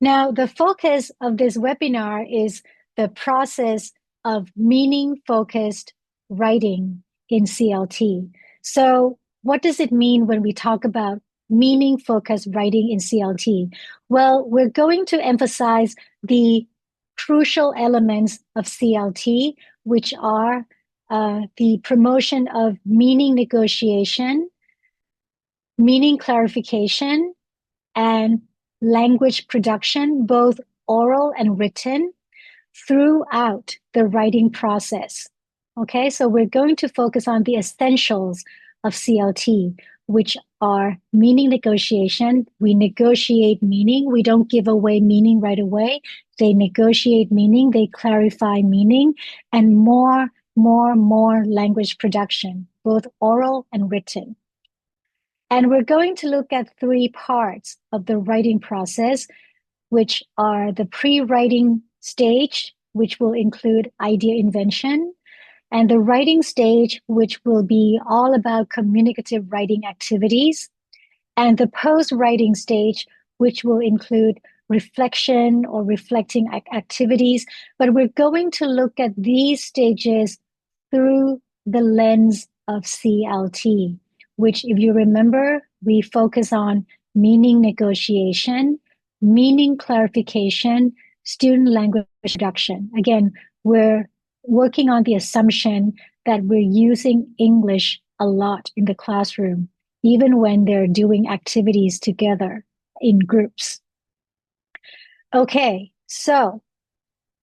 Now, the focus of this webinar is the process of meaning-focused writing in CLT. So what does it mean when we talk about meaning-focused writing in CLT? Well, we're going to emphasize the crucial elements of CLT, which are the promotion of meaning negotiation, meaning clarification, and language production, both oral and written, throughout the writing process. Okay, so we're going to focus on the essentials of CLT, which are meaning negotiation. We negotiate meaning. We don't give away meaning right away. They negotiate meaning, they clarify meaning, and more language production, both oral and written. And we're going to look at three parts of the writing process, which are the pre-writing stage, which will include idea invention, and the writing stage, which will be all about communicative writing activities, and the post-writing stage, which will include reflection or reflecting activities. But we're going to look at these stages through the lens of CLT, which, if you remember, we focus on meaning negotiation, meaning clarification, student language production. Again, we're working on the assumption that we're using English a lot in the classroom, even when they're doing activities together in groups. Okay, so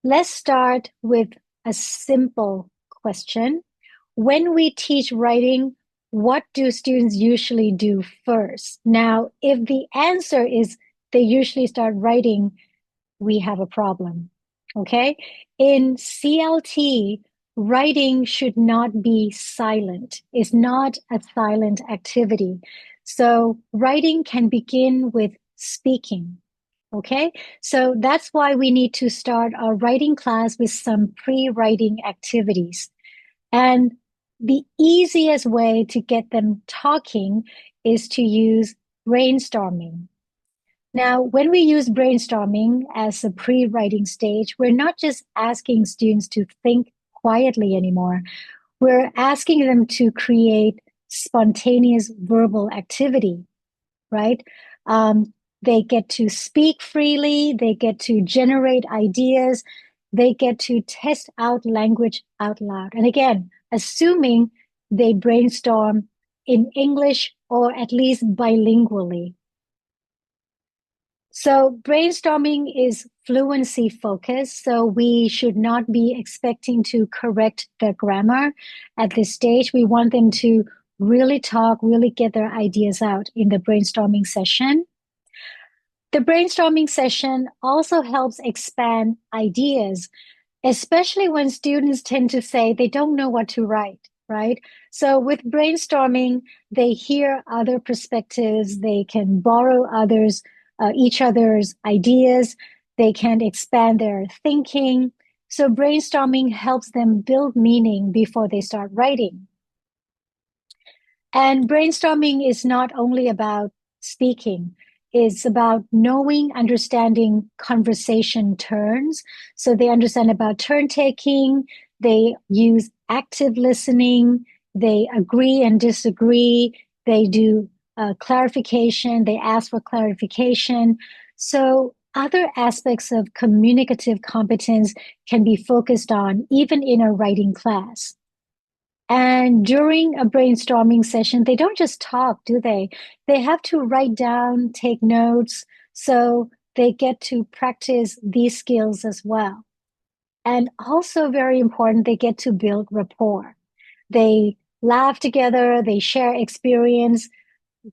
let's start with a simple question. When we teach writing, what do students usually do first? Now, if the answer is they usually start writing, we have a problem. Okay? In CLT, writing should not be silent. It's not a silent activity. So writing can begin with speaking. Okay, so that's why we need to start our writing class with some pre-writing activities. And the easiest way to get them talking is to use brainstorming. Now, when we use brainstorming as a pre-writing stage, we're not just asking students to think quietly anymore. We're asking them to create spontaneous verbal activity, right? They get to speak freely, they get to generate ideas, they get to test out language out loud. And again, assuming they brainstorm in English or at least bilingually. So brainstorming is fluency focused, so we should not be expecting to correct their grammar at this stage. We want them to really talk, really get their ideas out in the brainstorming session. The brainstorming session also helps expand ideas, especially when students tend to say they don't know what to write, right? So with brainstorming, they hear other perspectives, they can borrow each other's ideas, they can expand their thinking. So brainstorming helps them build meaning before they start writing. And brainstorming is not only about speaking, it's about knowing, understanding conversation turns. So they understand about turn taking, they use active listening, they agree and disagree, they do clarification, they ask for clarification. So other aspects of communicative competence can be focused on even in a writing class. And during a brainstorming session, they don't just talk, do they? They have to write down, take notes, so they get to practice these skills as well. And also very important, they get to build rapport. They laugh together, they share experience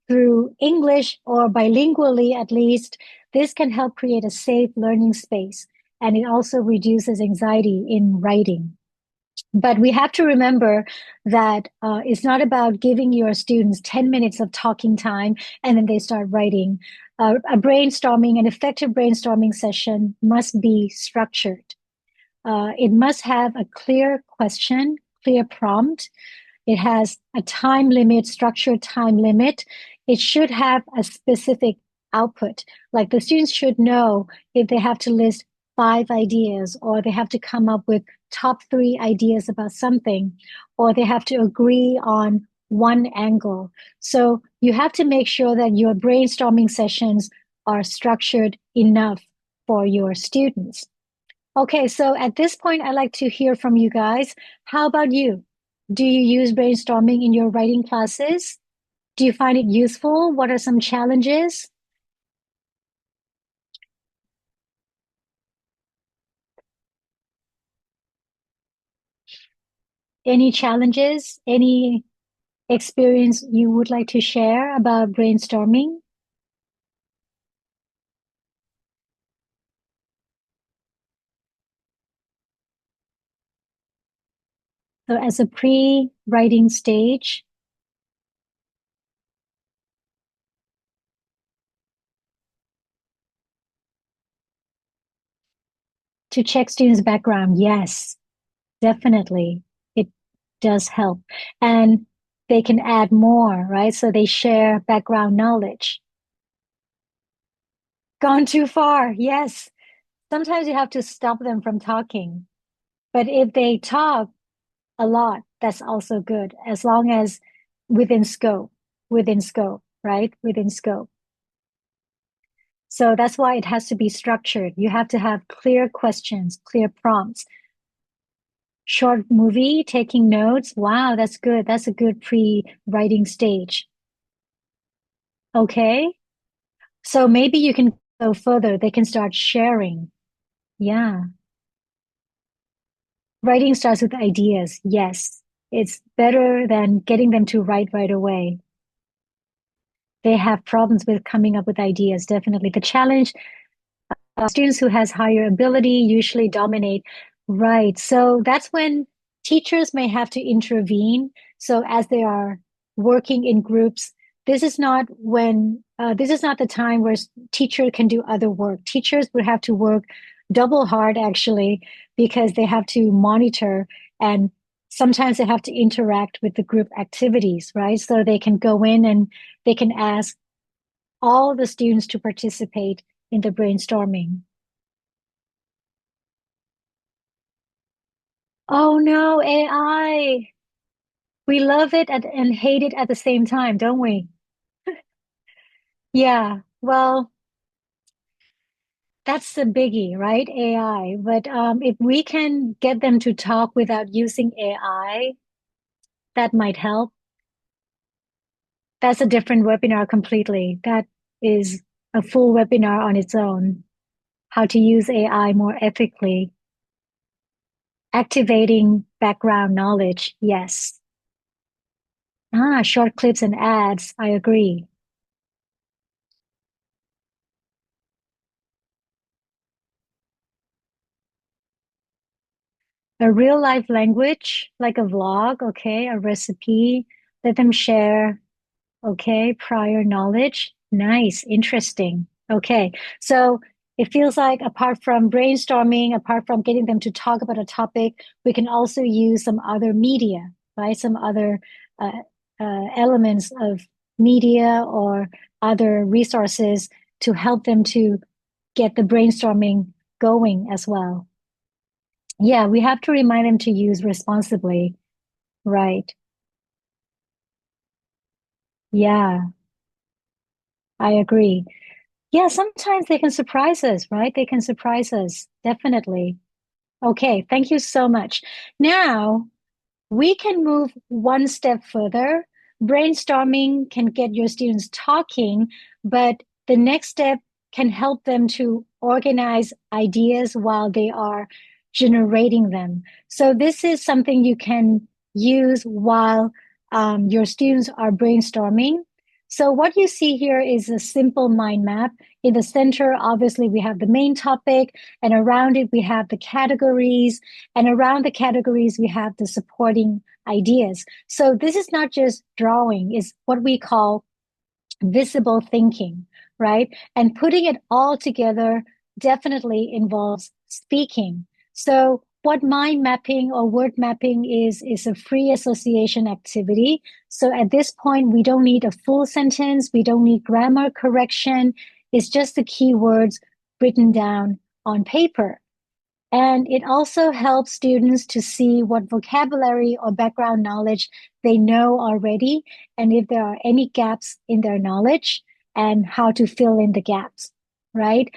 through English or bilingually at least. This can help create a safe learning space, and it also reduces anxiety in writing. But we have to remember that it's not about giving your students 10 minutes of talking time and then they start writing. A brainstorming, an effective brainstorming session must be structured. It must have a clear question, clear prompt. It has a time limit, structured time limit. It should have a specific output. Like the students should know if they have to list five ideas, or they have to come up with top three ideas about something, or they have to agree on one angle. So you have to make sure that your brainstorming sessions are structured enough for your students. Okay, so at this point, I'd like to hear from you guys. How about you? Do you use brainstorming in your writing classes? Do you find it useful? What are some challenges? Any challenges? Any experience you would like to share about brainstorming? So, as a pre-writing stage, to check students' background, yes, definitely. It does help. And they can add more, right? So they share background knowledge. Gone too far, yes. Sometimes you have to stop them from talking. But if they talk a lot, that's also good, as long as within scope, right? Within scope. So that's why it has to be structured. You have to have clear questions, clear prompts. Short movie, taking notes. Wow, that's good. That's a good pre-writing stage. Okay. So maybe you can go further. They can start sharing. Yeah. Writing starts with ideas. Yes. It's better than getting them to write right away. They have problems with coming up with ideas, definitely. The challenge, students who has higher ability usually dominate. Right. So that's when teachers may have to intervene. So as they are working in groups, this is not the time where teacher can do other work. Teachers would have to work double hard actually, because they have to monitor, and sometimes they have to interact with the group activities, right? So they can go in and they can ask all the students to participate in the brainstorming. Oh no, AI. We love it and hate it at the same time, don't we? Yeah, well, that's the biggie, right? AI. But if we can get them to talk without using AI, that might help. That's a different webinar completely. That is a full webinar on its own. How to use AI more ethically. Activating background knowledge. Yes. Ah, short clips and ads. I agree. A real life language, like a vlog, okay, a recipe. Let them share, okay, prior knowledge. Nice, interesting. Okay, so it feels like apart from brainstorming, apart from getting them to talk about a topic, we can also use some other media, right? Some other uh, elements of media or other resources to help them to get the brainstorming going as well. Yeah, we have to remind them to use responsibly. Right. Yeah, I agree. Yeah, sometimes they can surprise us, right? They can surprise us. Definitely. Okay, thank you so much. Now, we can move one step further. Brainstorming can get your students talking, but the next step can help them to organize ideas while they are generating them. So this is something you can use while your students are brainstorming. So what you see here is a simple mind map. In the center, obviously, we have the main topic, and around it, we have the categories, and around the categories, we have the supporting ideas. So this is not just drawing, it's what we call visible thinking, right? And putting it all together definitely involves speaking. So what mind mapping or word mapping is a free association activity. So at this point, we don't need a full sentence. We don't need grammar correction. It's just the keywords written down on paper. And it also helps students to see what vocabulary or background knowledge they know already, and if there are any gaps in their knowledge, and how to fill in the gaps, right?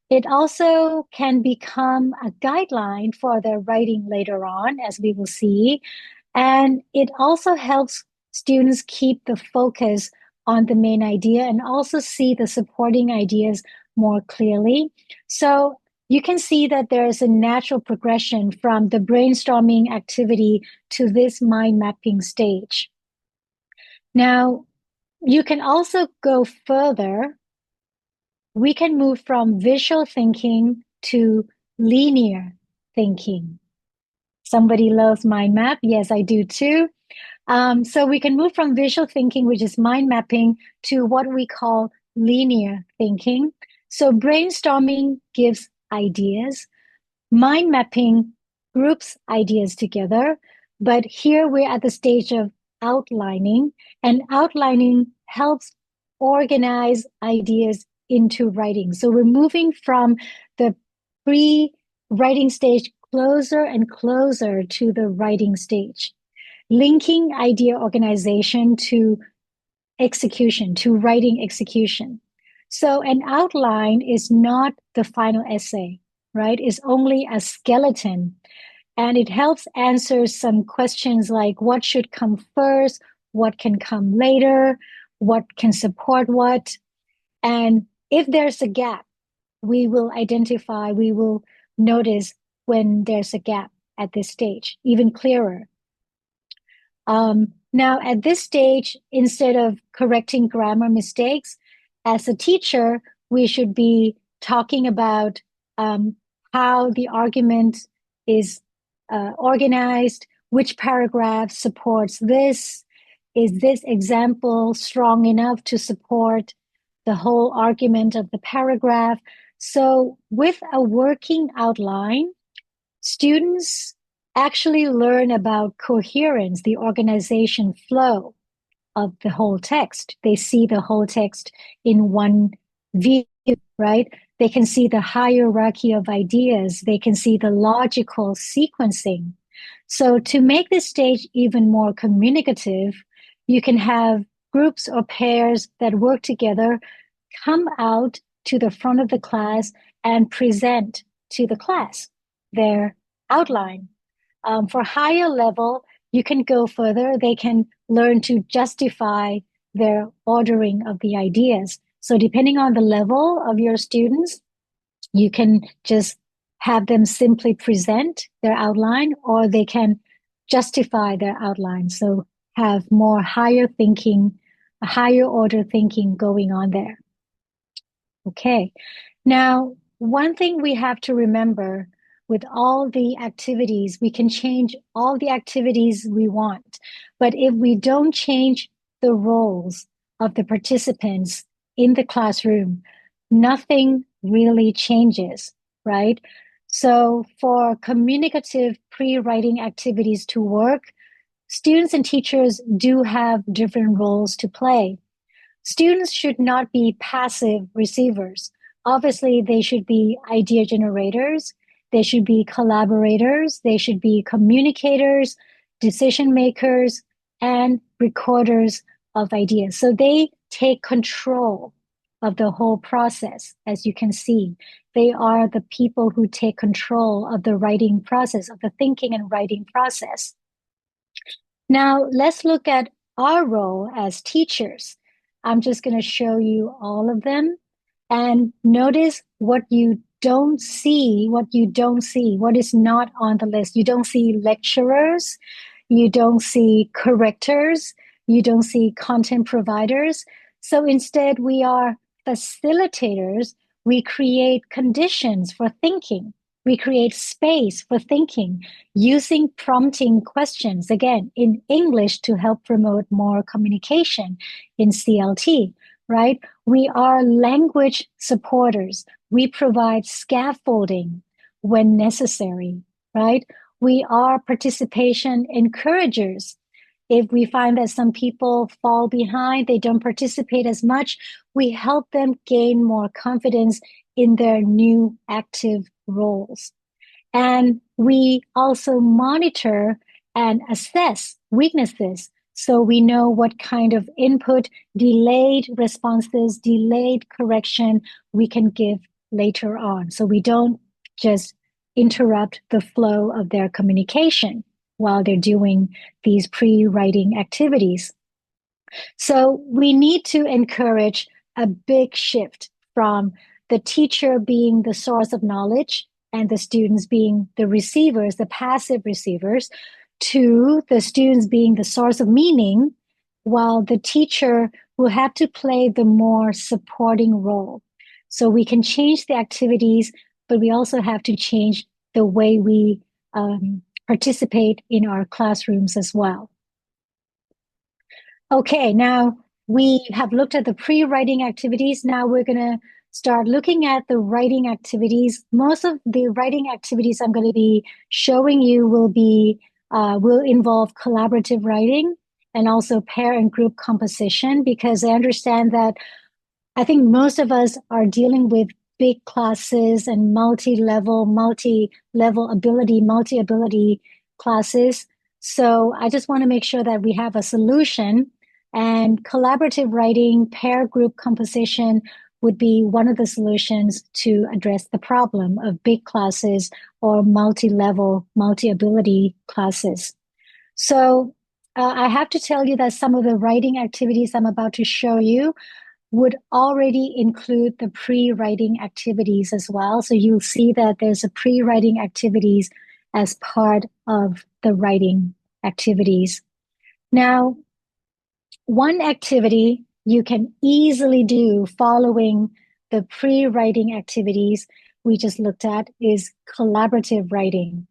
It also can become a guideline for their writing later on, as we will see. And it also helps students keep the focus on the main idea and also see the supporting ideas more clearly. So you can see that there is a natural progression from the brainstorming activity to this mind mapping stage. Now, you can also go further. We can move from visual thinking to linear thinking. Somebody loves mind map. Yes, I do too. So we can move from visual thinking, which is mind mapping, to what we call linear thinking. So brainstorming gives ideas. Mind mapping groups ideas together, but here we're at the stage of outlining, and outlining helps organize ideas into writing. So we're moving from the pre-writing stage closer and closer to the writing stage, linking idea organization to execution, to writing execution. So an outline is not the final essay, right? It's only a skeleton. And it helps answer some questions like what should come first, what can come later, what can support what. And if there's a gap, we will identify, we will notice when there's a gap at this stage, even clearer. Now, at this stage, instead of correcting grammar mistakes, as a teacher, we should be talking about how the argument is organized, which paragraph supports this. Is this example strong enough to support the whole argument of the paragraph? So, with a working outline, students actually learn about coherence, the organization flow of the whole text. They see the whole text in one view, right? They can see the hierarchy of ideas. They can see the logical sequencing. So to make this stage even more communicative, you can have groups or pairs that work together come out to the front of the class and present to the class their outline. For higher level, you can go further. They can learn to justify their ordering of the ideas. So depending on the level of your students, you can just have them simply present their outline, or they can justify their outline. So have more higher thinking, a higher order thinking going on there. Okay. Now, one thing we have to remember with all the activities, we can change all the activities we want. But if we don't change the roles of the participants in the classroom, nothing really changes, right? So for communicative pre-writing activities to work, students and teachers do have different roles to play. Students should not be passive receivers. Obviously, they should be idea generators. They should be collaborators. They should be communicators, decision makers, and recorders of ideas. So they take control of the whole process, as you can see. They are the people who take control of the writing process, of the thinking and writing process. Now, let's look at our role as teachers. I'm just going to show you all of them and notice what you don't see, what is not on the list. You don't see lecturers, you don't see correctors, you don't see content providers. So instead, we are facilitators. We create conditions for thinking. We create space for thinking using prompting questions, again, in English to help promote more communication in CLT, right? We are language supporters. We provide scaffolding when necessary, right? We are participation encouragers. If we find that some people fall behind, they don't participate as much, we help them gain more confidence in their new active roles. And we also monitor and assess weaknesses. So we know what kind of input, delayed responses, delayed correction we can give later on. So we don't just interrupt the flow of their communication while they're doing these pre-writing activities. So we need to encourage a big shift from the teacher being the source of knowledge and the students being the receivers, the passive receivers, to the students being the source of meaning, while the teacher will have to play the more supporting role. So we can change the activities, but we also have to change the way we participate in our classrooms as well. Okay, now we have looked at the pre-writing activities. Now we're going to start looking at the writing activities. Most of the writing activities I'm going to be showing you will involve collaborative writing and also pair and group composition, because I understand that I think most of us are dealing with big classes and multi-level ability, multi-ability classes. So I just want to make sure that we have a solution, and collaborative writing, pair group composition would be one of the solutions to address the problem of big classes or multi-level, multi-ability classes. So I have to tell you that some of the writing activities I'm about to show you would already include the pre-writing activities as well. So you'll see that there's a pre-writing activities as part of the writing activities. Now, one activity you can easily do following the pre-writing activities we just looked at is collaborative writing.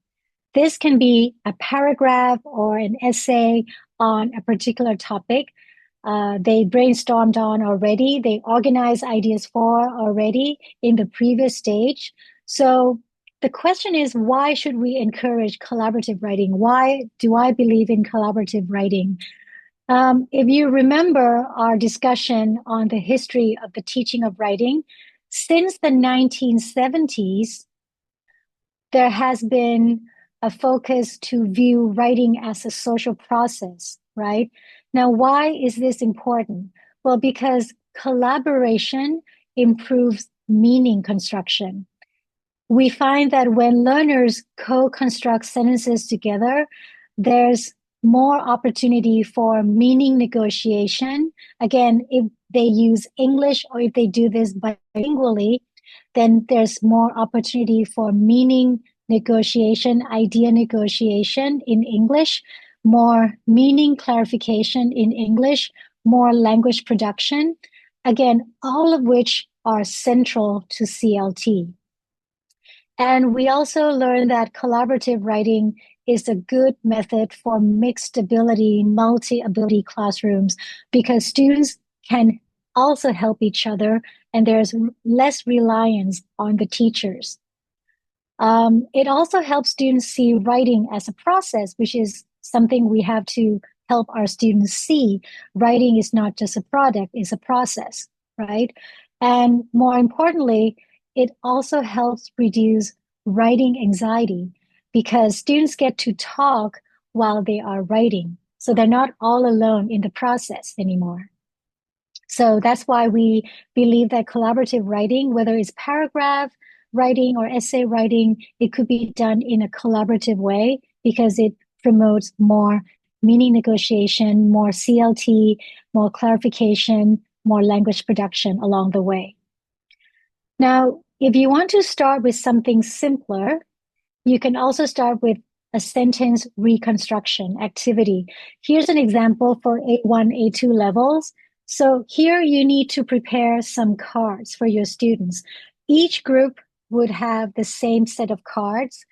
This can be a paragraph or an essay on a particular topic they brainstormed on already, they organized ideas for already in the previous stage. So the question is, why should we encourage collaborative writing? Why do I believe in collaborative writing? If you remember our discussion on the history of the teaching of writing, since the 1970s, there has been a focus to view writing as a social process, right? Now, why is this important? Well, because collaboration improves meaning construction. We find that when learners co-construct sentences together, there's more opportunity for meaning negotiation. Again, if they use English or if they do this bilingually, then there's more opportunity for meaning negotiation, idea negotiation in English, more meaning clarification in English, more language production. Again, all of which are central to CLT. And we also learned that collaborative writing is a good method for mixed ability, multi-ability classrooms, because students can also help each other and there's less reliance on the teachers. It also helps students see writing as a process, which is something we have to help our students see. Writing is not just a product, it's a process, right? And more importantly, it also helps reduce writing anxiety because students get to talk while they are writing. So they're not all alone in the process anymore. So that's why we believe that collaborative writing, whether it's paragraph writing or essay writing, it could be done in a collaborative way because it promotes more meaning negotiation, more CLT, more clarification, more language production along the way. Now, if you want to start with something simpler, you can also start with a sentence reconstruction activity. Here's an example for A1, A2 levels. So here you need to prepare some cards for your students. Each group would have the same set of cards,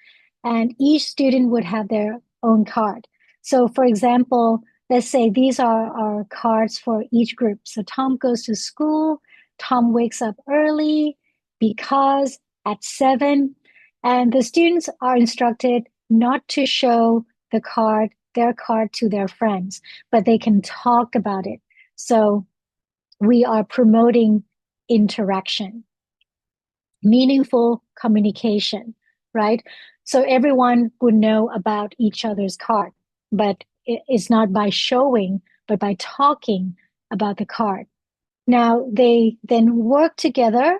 and each student would have their own card. So for example, let's say these are our cards for each group. So Tom goes to school, Tom wakes up early because at 7, and the students are instructed not to show the card their card to their friends, but they can talk about it. So we are promoting interaction, meaningful communication, right? So everyone would know about each other's card, but it's not by showing, but by talking about the card. Now they then work together.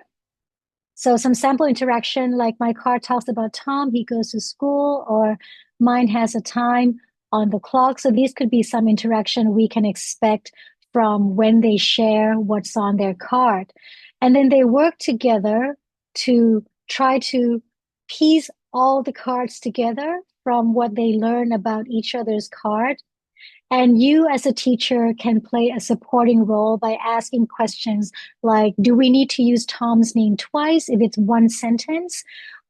So some sample interaction, like my card talks about Tom, he goes to school, or mine has a time on the clock. So these could be some interaction we can expect from when they share what's on their card. And then they work together to try to piece all the cards together from what they learn about each other's card. And you, as a teacher, can play a supporting role by asking questions like, do we need to use Tom's name twice if it's one sentence?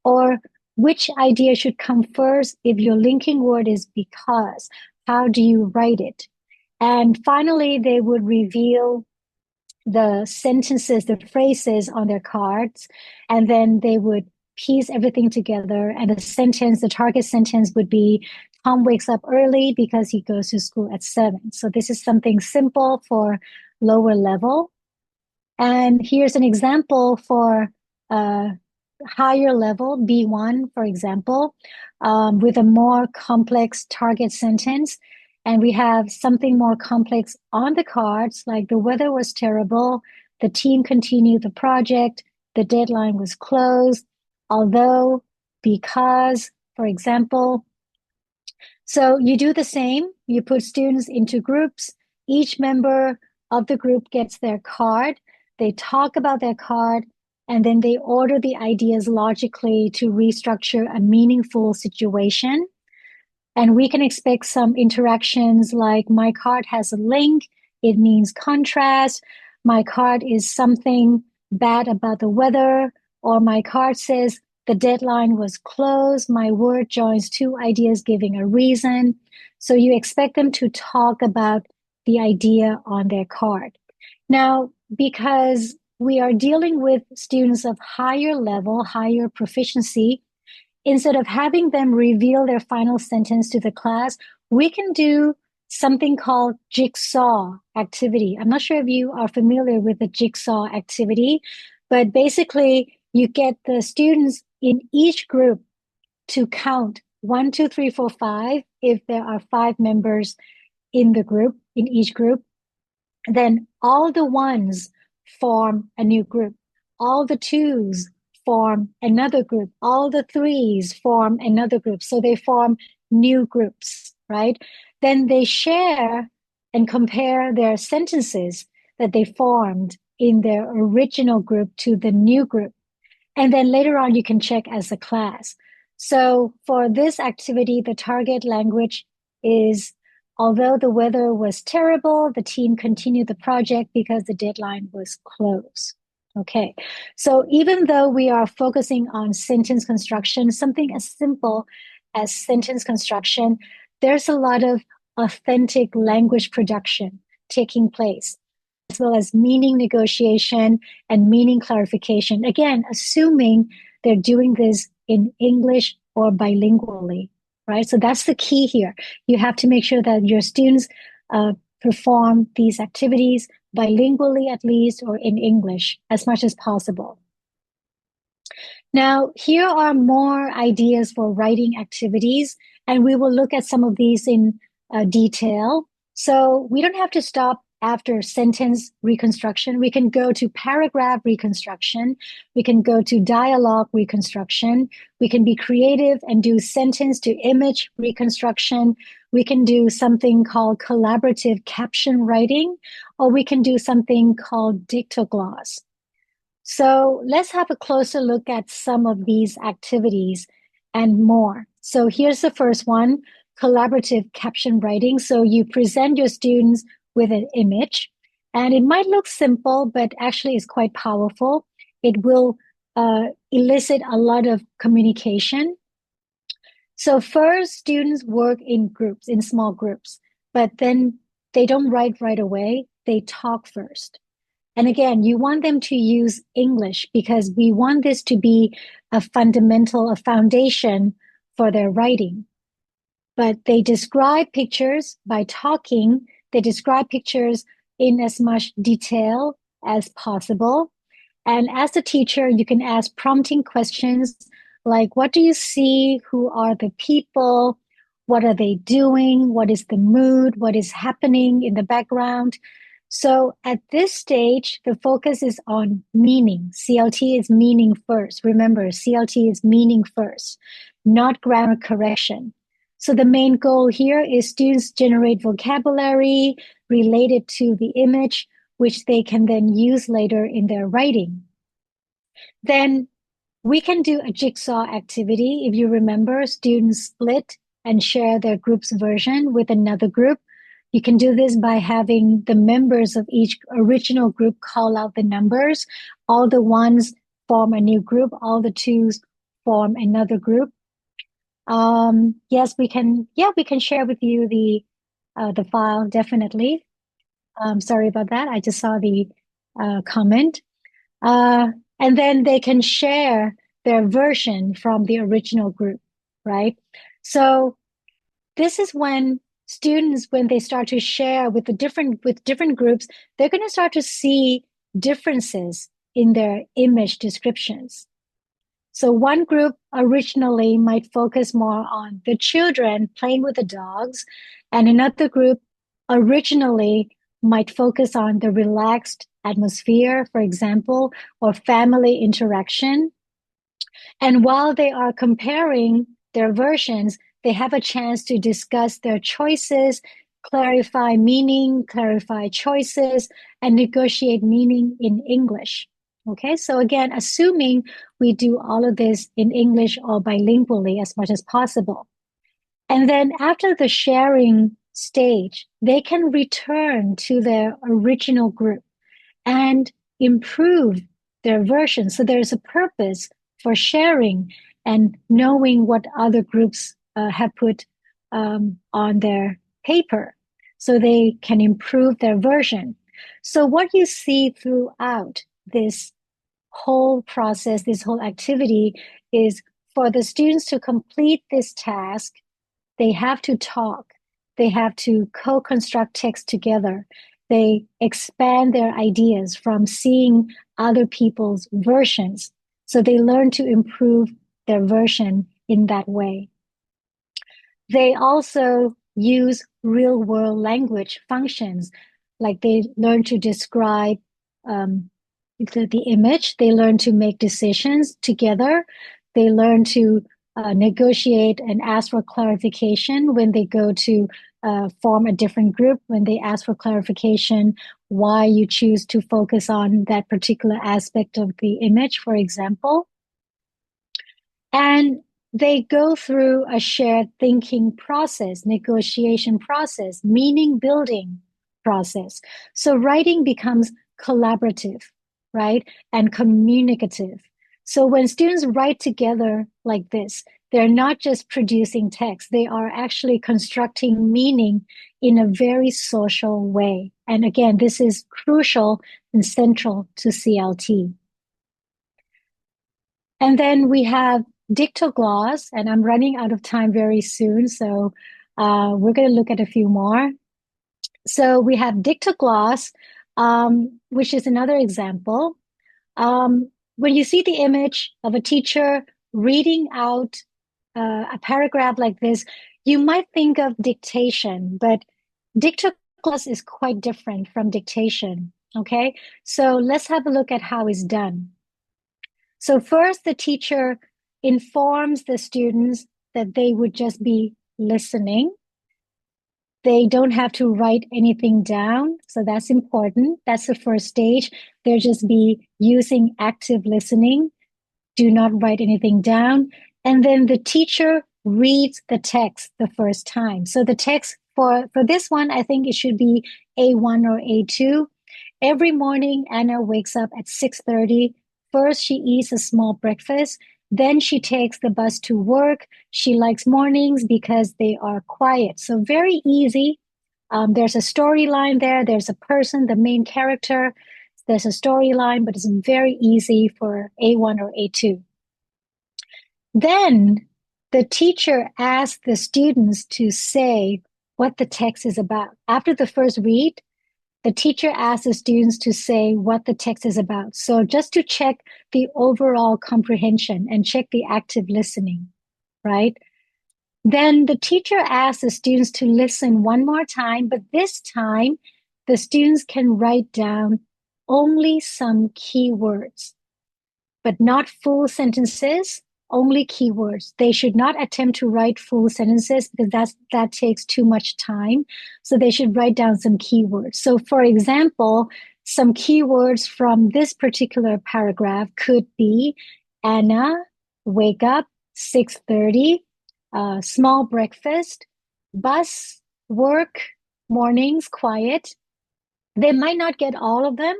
Or which idea should come first if your linking word is because? How do you write it? And finally, they would reveal the sentences, the phrases on their cards, and then they would piece everything together. And the sentence, the target sentence would be, Tom wakes up early because he goes to school at 7. So this is something simple for lower level. And here's an example for higher level, B1, for example, with a more complex target sentence. And we have something more complex on the cards, like the weather was terrible, the team continued the project, the deadline was closed, although, because, for example. So you do the same. You put students into groups. Each member of the group gets their card. They talk about their card, and then they order the ideas logically to restructure a meaningful situation. And we can expect some interactions like my card has a link. It means contrast. My card is something bad about the weather, or my card says the deadline was closed. My word joins two ideas giving a reason. So you expect them to talk about the idea on their card. Now, because we are dealing with students of higher level, higher proficiency, instead of having them reveal their final sentence to the class, we can do something called jigsaw activity. I'm not sure if you are familiar with the jigsaw activity, but basically you get the students in each group to count 1, 2, 3, 4, 5, if there are 5 members in the group, in each group. Then all the ones form a new group. All the twos form another group. All the threes form another group. So they form new groups, right? Then they share and compare their sentences that they formed in their original group to the new group. And then later on, you can check as a class. So for this activity, the target language is, although the weather was terrible, the team continued the project because the deadline was close. Okay, so even though we are focusing on sentence construction, something as simple as sentence construction, there's a lot of authentic language production taking place, as well as meaning negotiation and meaning clarification. Again, assuming they're doing this in English or bilingually, right? So that's the key here. You have to make sure that your students perform these activities bilingually at least, or in English as much as possible. Now, here are more ideas for writing activities, and we will look at some of these in detail. So we don't have to stop after sentence reconstruction. We can go to paragraph reconstruction. We can go to dialogue reconstruction. We can be creative and do sentence to image reconstruction. We can do something called collaborative caption writing, or we can do something called dictogloss. So let's have a closer look at some of these activities and more. So here's the first one, collaborative caption writing. So you present your students with an image, and it might look simple, but actually is quite powerful. It will elicit a lot of communication. So first, students work in groups, in small groups, but then they don't write right away. They talk first. And again, you want them to use English because we want this to be a fundamental, a foundation for their writing. but they describe pictures by talking. They describe pictures in as much detail as possible. And as a teacher, you can ask prompting questions like, what do you see? Who are the people? What are they doing? What is the mood? What is happening in the background? So at this stage, the focus is on meaning. CLT is meaning first. Remember, CLT is meaning first, not grammar correction. So the main goal here is students generate vocabulary related to the image, which they can then use later in their writing. Then we can do a jigsaw activity. If you remember, students split and share their group's version with another group. You can do this by having the members of each original group call out the numbers. All the ones form a new group, all the twos form another group. Yes, we can. Yeah, we can share with you the file definitely. Sorry about that. I just saw the comment. Uh, and then they can share their version from the original group, right? So this is when students, when they start to share with different groups, they're going to start to see differences in their image descriptions. So one group originally might focus more on the children playing with the dogs, and another group originally might focus on the relaxed atmosphere, for example, or family interaction. And while they are comparing their versions, they have a chance to discuss their choices, clarify meaning, clarify choices, and negotiate meaning in English. Okay, so again, assuming we do all of this in English or bilingually as much as possible. And then after the sharing stage, they can return to their original group and improve their version. So there's a purpose for sharing and knowing what other groups have put on their paper so they can improve their version. So what you see throughout this whole process, this whole activity is for the students to complete this task, they have to talk. They have to co-construct text together. They expand their ideas from seeing other people's versions. So they learn to improve their version in that way. They also use real world language functions, like they learn to describe the image, they learn to make decisions together, they learn to negotiate and ask for clarification when they go to form a different group, when they ask for clarification why you choose to focus on that particular aspect of the image, for example. And they go through a shared thinking process, negotiation process, meaning building process. So writing becomes collaborative, right? And communicative. So when students write together like this, they're not just producing text, they are actually constructing meaning in a very social way. And again, this is crucial and central to CLT. And then we have dictogloss, and I'm running out of time very soon, so we're going to look at a few more. So we have dictogloss, which is another example. When you see the image of a teacher reading out a paragraph like this, you might think of dictation, but dictogloss is quite different from dictation. Okay, so let's have a look at how it's done. So first, the teacher informs the students that they would just be listening. They don't have to write anything down. So that's important. That's the first stage. They'll just be using active listening. Do not write anything down. And then the teacher reads the text the first time. So the text for this one, I think it should be A1 or A2. Every morning, Anna wakes up at 6:30. First, she eats a small breakfast. Then she takes the bus to work. She likes mornings because they are quiet. So very easy. There's a storyline there. There's a person, the main character. There's a storyline, but it's very easy for A1 or A2. Then The teacher asks the students to say what the text is about. After the first read, the teacher asks the students to say what the text is about. So just to check the overall comprehension and check the active listening, right? Then the teacher asks the students to listen one more time, but this time the students can write down only some keywords, but not full sentences, only keywords. They should not attempt to write full sentences because that takes too much time. So they should write down some keywords. So for example, some keywords from this particular paragraph could be Anna, wake up, 6:30, small breakfast, bus, work, mornings, quiet. They might not get all of them,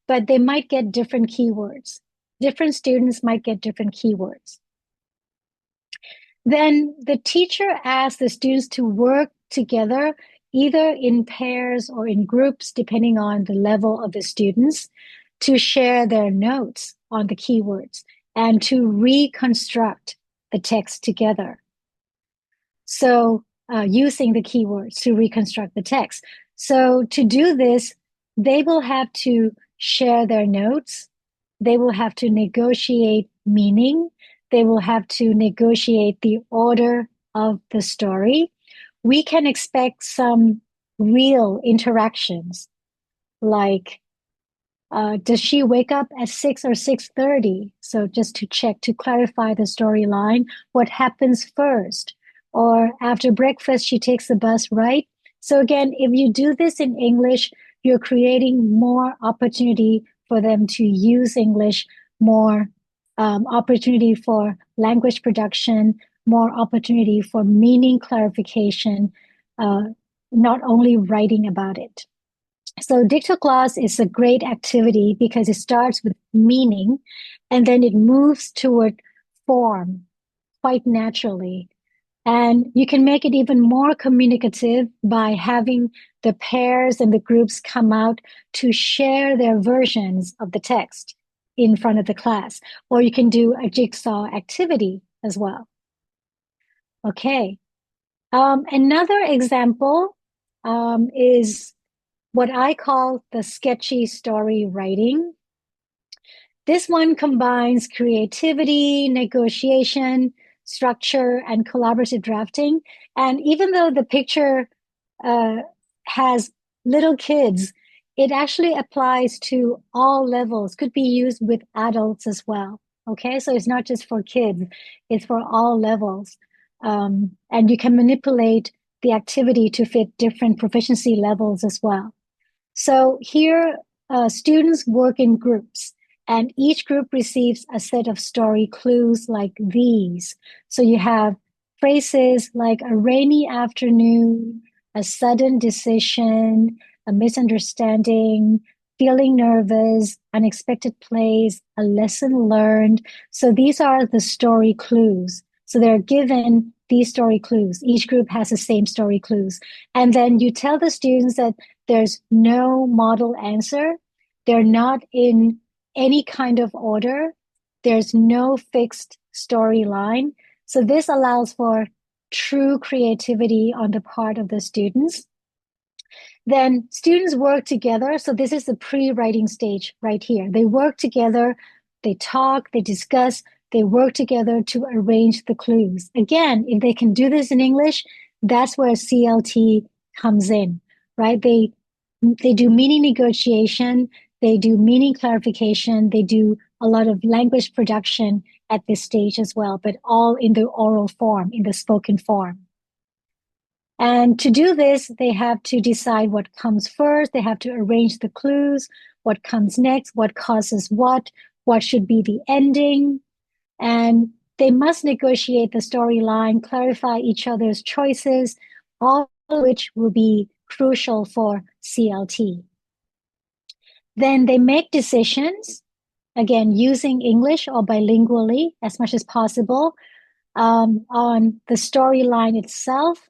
but they might get different keywords. Different students might get different keywords. Then the teacher asks the students to work together, either in pairs or in groups, depending on the level of the students, to share their notes on the keywords and to reconstruct the text together. So using the keywords to reconstruct the text. So to do this, they will have to share their notes. They will have to negotiate meaning. They will have to negotiate the order of the story. We can expect some real interactions, like does she wake up at 6 or 6:30? So just to check, to clarify the storyline, what happens first? Or after breakfast, she takes the bus, right? So again, if you do this in English, you're creating more opportunity for them to use English, more opportunity for language production, more opportunity for meaning clarification, uh, not only writing about it. So dictogloss is a great activity because it starts with meaning and then it moves toward form quite naturally. And you can make it even more communicative by having the pairs and the groups come out to share their versions of the text in front of the class. Or you can do a jigsaw activity as well. Okay. Another example is what I call the sketchy story writing. This one combines creativity, negotiation, structure, and collaborative drafting. And even though the picture uh, has little kids, it actually applies to all levels, could be used with adults as well. Okay, so it's not just for kids, it's for all levels. And you can manipulate the activity to fit different proficiency levels as well. So here, students work in groups, and each group receives a set of story clues like these. So you have phrases like a rainy afternoon, a sudden decision, a misunderstanding, feeling nervous, unexpected plays, a lesson learned. So these are the story clues. So they're given these story clues. Each group has the same story clues. And then you tell the students that there's no model answer. They're not in any kind of order. There's no fixed storyline. So this allows for true creativity on the part of the students. Then students work together. So this is the pre-writing stage right here. They work together, they talk, they discuss, they work together to arrange the clues. Again, if they can do this in English, that's where CLT comes in, right? They do meaning negotiation, they do meaning clarification, they do a lot of language production at this stage as well, but all in the oral form, in the spoken form. And to do this, they have to decide what comes first. They have to arrange the clues, what comes next, what causes what should be the ending. And they must negotiate the storyline, clarify each other's choices, all of which will be crucial for CLT. Then they make decisions, again, using English or bilingually as much as possible on the storyline itself.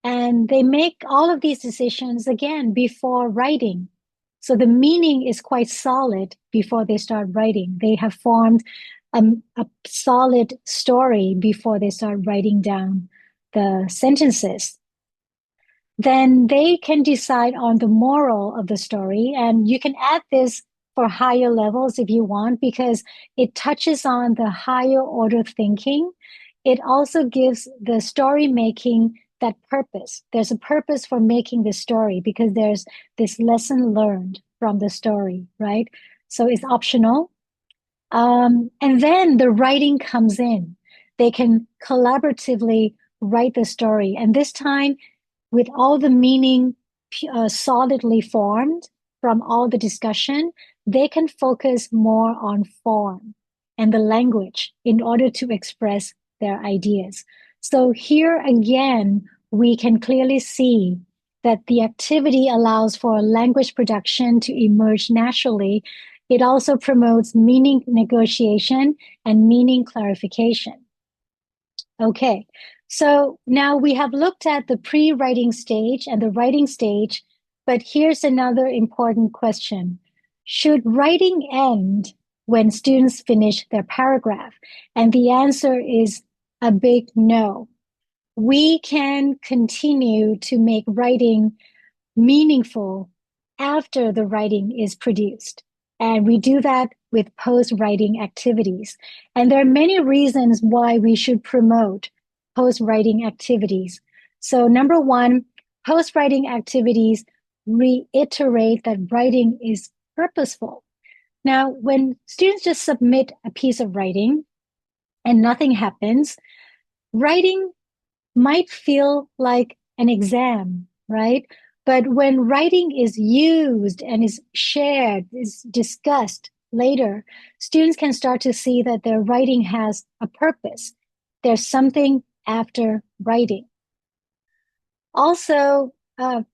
And they make all of these decisions again before writing. So the meaning is quite solid before they start writing. They have formed a solid story before they start writing down the sentences, then they can decide on the moral of the story. And you can add this for higher levels if you want, because it touches on the higher order thinking. It also gives the story making that purpose. There's a purpose for making the story because there's this lesson learned from the story, right? So it's optional. And then the writing comes in. They can collaboratively write the story. And this time, with all the meaning solidly formed from all the discussion, they can focus more on form and the language in order to express their ideas. So here again, we can clearly see that the activity allows for language production to emerge naturally. It also promotes meaning negotiation and meaning clarification. Okay, so now we have looked at the pre-writing stage and the writing stage, but here's another important question. Should writing end when students finish their paragraph? And the answer is a big no. We can continue to make writing meaningful after the writing is produced. And we do that with post-writing activities. And there are many reasons why we should promote post-writing activities. So number one, post-writing activities reiterate that writing is purposeful. Now, when students just submit a piece of writing and nothing happens, writing might feel like an exam, right? But when writing is used and is shared, is discussed later, students can start to see that their writing has a purpose. There's something after writing. Also,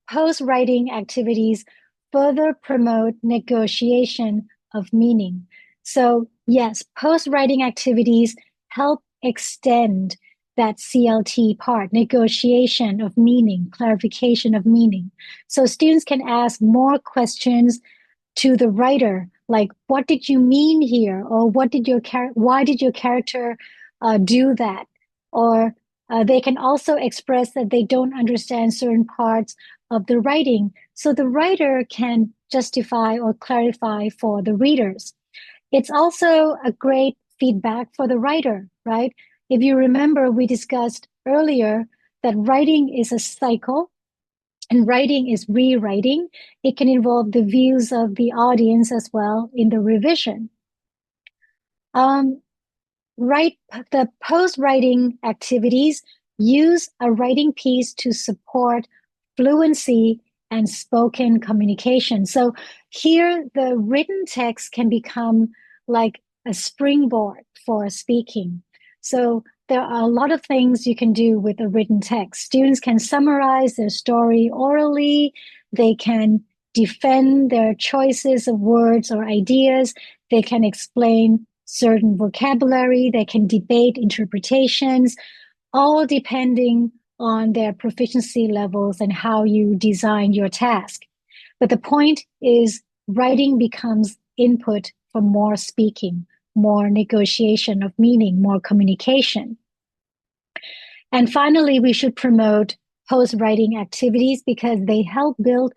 post-writing activities further promote negotiation of meaning. So yes, post-writing activities help extend that CLT part, negotiation of meaning, clarification of meaning. So students can ask more questions to the writer, like, what did you mean here? Or why did your character do that? Or they can also express that they don't understand certain parts of the writing. So the writer can justify or clarify for the readers. It's also a great feedback for the writer, right? If you remember, we discussed earlier that writing is a cycle and writing is rewriting. It can involve the views of the audience as well in the revision. Write the post-writing activities use a writing piece to support fluency and spoken communication. So here the written text can become like a springboard for speaking. So there are a lot of things you can do with a written text. Students can summarize their story orally. They can defend their choices of words or ideas. They can explain certain vocabulary. They can debate interpretations, all depending on their proficiency levels and how you design your task. But the point is, writing becomes input for more speaking, more negotiation of meaning, more communication. And finally, we should promote post-writing activities because they help build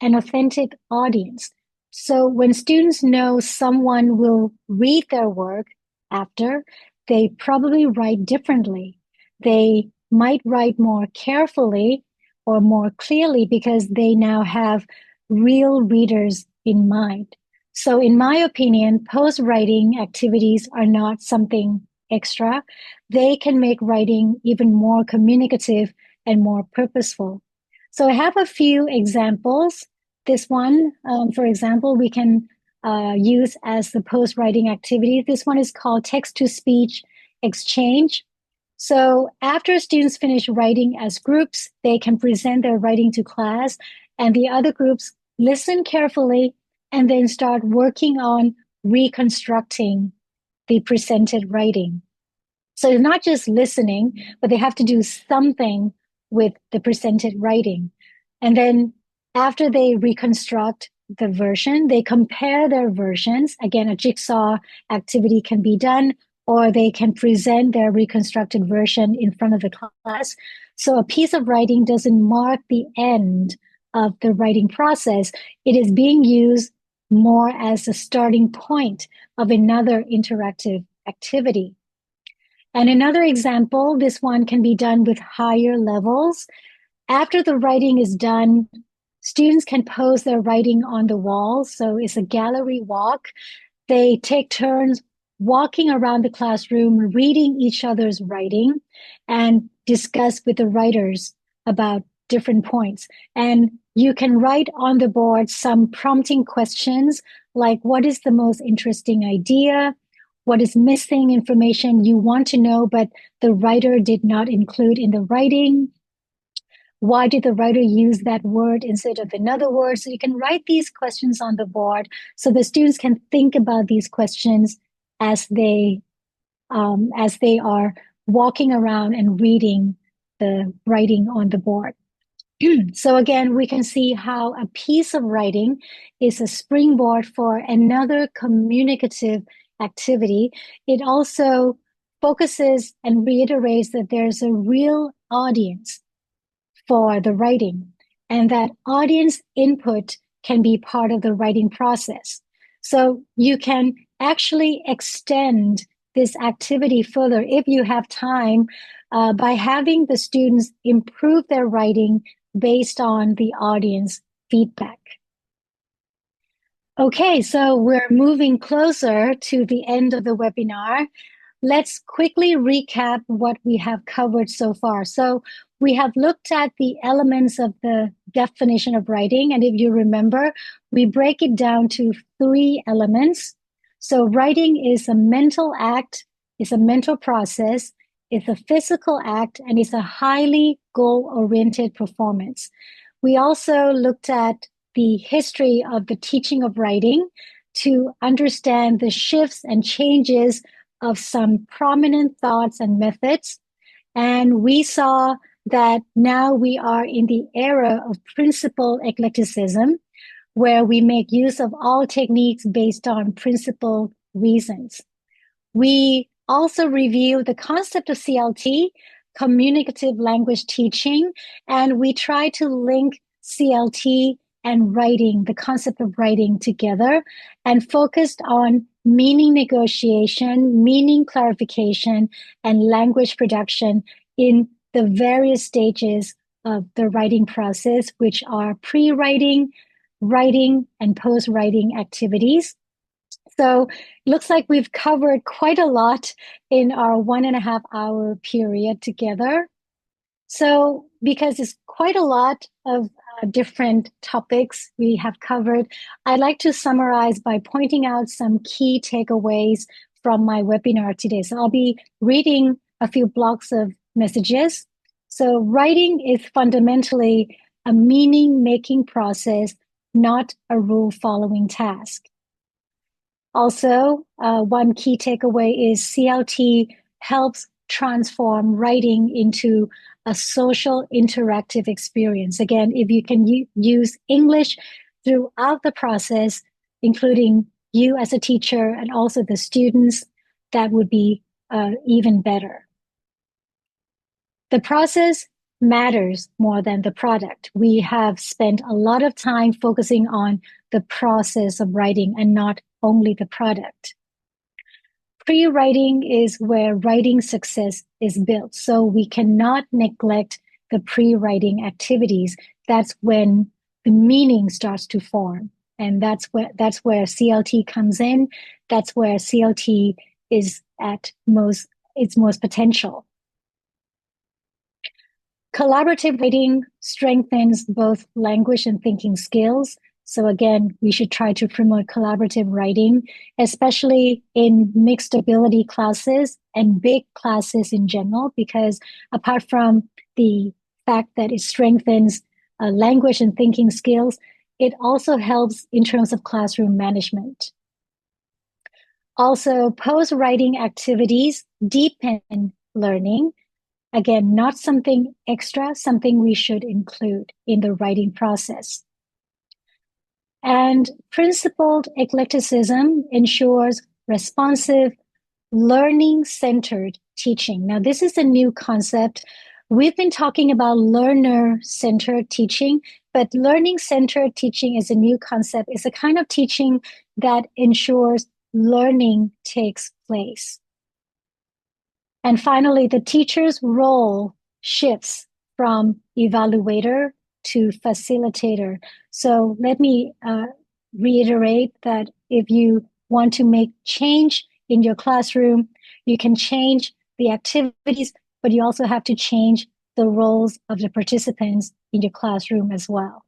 an authentic audience. So when students know someone will read their work after, they probably write differently. They might write more carefully or more clearly because they now have real readers in mind. So in my opinion, post-writing activities are not something extra. They can make writing even more communicative and more purposeful. So I have a few examples. This one, for example, we can use as the post-writing activity. This one is called text-to-speech exchange. So after students finish writing as groups, they can present their writing to class, and the other groups listen carefully and then start working on reconstructing the presented writing. So it's not just listening, but they have to do something with the presented writing. And then after they reconstruct, the version. They compare their versions. Again, a jigsaw activity can be done, or they can present their reconstructed version in front of the class. So a piece of writing doesn't mark the end of the writing process. It is being used more as a starting point of another interactive activity. And another example, this one can be done with higher levels. After the writing is done, students can post their writing on the wall. So it's a gallery walk. They take turns walking around the classroom, reading each other's writing, and discuss with the writers about different points. And you can write on the board some prompting questions like, what is the most interesting idea? What is missing information you want to know, but the writer did not include in the writing? Why did the writer use that word instead of another word? So you can write these questions on the board so the students can think about these questions as they are walking around and reading the writing on the board. So again, we can see how a piece of writing is a springboard for another communicative activity. It also focuses and reiterates that there's a real audience for the writing, and that audience input can be part of the writing process. So you can actually extend this activity further if you have time by having the students improve their writing based on the audience feedback. Okay, so we're moving closer to the end of the webinar. Let's quickly recap what we have covered so far. So we have looked at the elements of the definition of writing. And if you remember, we break it down to 3 elements. So writing is a mental act, it's a mental process, it's a physical act, and it's a highly goal-oriented performance. We also looked at the history of the teaching of writing to understand the shifts and changes of some prominent thoughts and methods. And we saw that now we are in the era of principle eclecticism, where we make use of all techniques based on principle reasons. We also review the concept of CLT, communicative language teaching, and we try to link CLT and writing, the concept of writing together, and focused on meaning negotiation, meaning clarification, and language production in the various stages of the writing process, which are pre-writing, writing, and post-writing activities. So it looks like we've covered quite a lot in our 1.5 hour period together. So because it's quite a lot of different topics we have covered, I'd like to summarize by pointing out some key takeaways from my webinar today. So I'll be reading a few blocks of messages. So writing is fundamentally a meaning-making process, not a rule-following task. Also, one key takeaway is CLT helps transform writing into a social interactive experience. Again, if you can use English throughout the process, including you as a teacher and also the students, that would be even better. The process matters more than the product. We have spent a lot of time focusing on the process of writing and not only the product. Pre-writing is where writing success is built. So we cannot neglect the pre-writing activities. That's when the meaning starts to form. And that's where CLT comes in. That's where CLT is at its most potential. Collaborative writing strengthens both language and thinking skills. So again, we should try to promote collaborative writing, especially in mixed ability classes and big classes in general, because apart from the fact that it strengthens language and thinking skills, it also helps in terms of classroom management. Also, post-writing activities deepen learning. Again, not something extra, something we should include in the writing process. And principled eclecticism ensures responsive, learning-centered teaching. Now, this is a new concept. We've been talking about learner-centered teaching, but learning-centered teaching is a new concept. It's a kind of teaching that ensures learning takes place. And finally, the teacher's role shifts from evaluator to facilitator. So let me reiterate that if you want to make change in your classroom, you can change the activities, but you also have to change the roles of the participants in your classroom as well.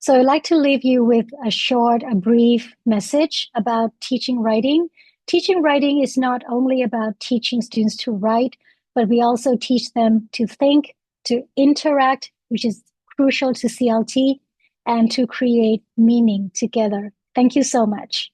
So I'd like to leave you with a brief message about teaching writing. Teaching writing is not only about teaching students to write, but we also teach them to think, to interact, which is crucial to CLT, and to create meaning together. Thank you so much.